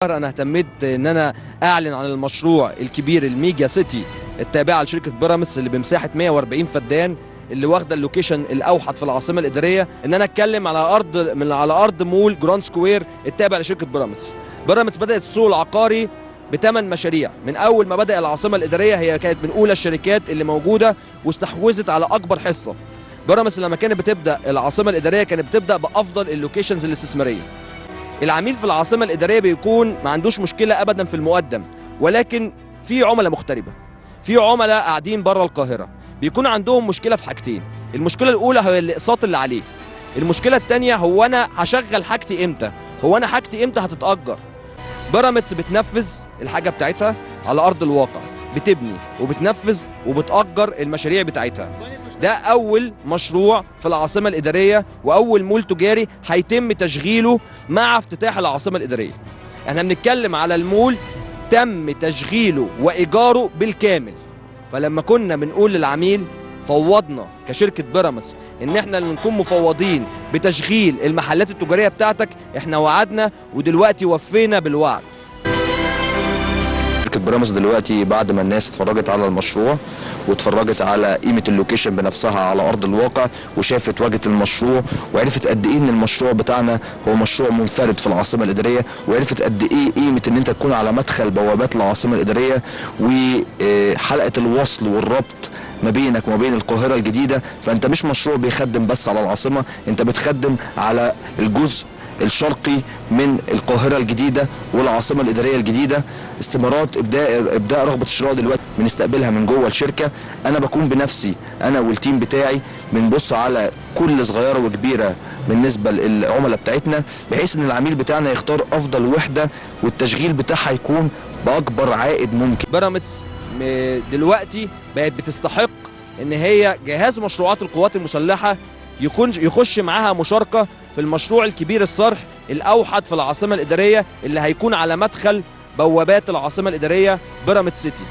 انا اهتميت ان انا اعلن عن المشروع الكبير الميجا سيتي التابعه لشركه بيراميدز اللي بمساحه 140 فدان، اللي واخده اللوكيشن الاوحد في العاصمه الاداريه، ان انا اتكلم على ارض مول جراند سكوير التابع لشركه بيراميدز. بيراميدز بدات السوق العقاري بثمان مشاريع، من اول ما بدا العاصمه الاداريه هي كانت من اولى الشركات اللي موجوده واستحوذت على اكبر حصه. بيراميدز لما كانت بتبدا العاصمه الاداريه كانت بتبدا بافضل اللوكيشنز الاستثماريه. العميل في العاصمه الاداريه بيكون ما عندوش مشكله ابدا في المقدم، ولكن في عملاء مغتربه، في عملاء قاعدين بره القاهره بيكون عندهم مشكله في حاجتين. المشكله الاولى هي الاقساط اللي عليه، المشكله الثانيه هو انا هشغل حاجتي امتى، هو انا حاجتي امتى هتتاجر. بيراميدز بتنفذ الحاجه بتاعتها على ارض الواقع، بتبني وبتنفذ وبتأجر المشاريع بتاعتها. ده أول مشروع في العاصمة الإدارية وأول مول تجاري هيتم تشغيله مع افتتاح العاصمة الإدارية. احنا بنتكلم على المول تم تشغيله وإيجاره بالكامل. فلما كنا بنقول للعميل فوضنا كشركة بيراميدز ان احنا اللي نكون مفوضين بتشغيل المحلات التجارية بتاعتك، احنا وعدنا ودلوقتي وفينا بالوعد. شركة بيراميدز دلوقتي بعد ما الناس اتفرجت على المشروع واتفرجت على قيمة اللوكيشن بنفسها على أرض الواقع وشافت واجهة المشروع وعرفت قد إيه إن المشروع بتاعنا هو مشروع منفرد في العاصمة الإدارية، وعرفت قد إيه قيمة إن أنت تكون على مدخل بوابات العاصمة الإدارية وحلقة الوصل والربط ما بينك وما بين القاهرة الجديدة. فأنت مش مشروع بيخدم بس على العاصمة، أنت بتخدم على الجزء الشرقي من القاهرة الجديدة والعاصمة الإدارية الجديدة. استمارات إبداء رغبة الشراء دلوقتي بنستقبلها من جوه الشركة. أنا بكون بنفسي أنا والتيم بتاعي بنبص على كل صغيرة وكبيرة بالنسبة للعملاء بتاعتنا، بحيث إن العميل بتاعنا يختار أفضل وحدة والتشغيل بتاعها يكون بأكبر عائد ممكن. بيراميدز دلوقتي بقت بتستحق إن هي جهاز مشروعات القوات المسلحة يخش معاها مشاركة في المشروع الكبير الصرح الأوحد في العاصمة الإدارية اللي هيكون على مدخل بوابات العاصمة الإدارية بيراميدز سيتي.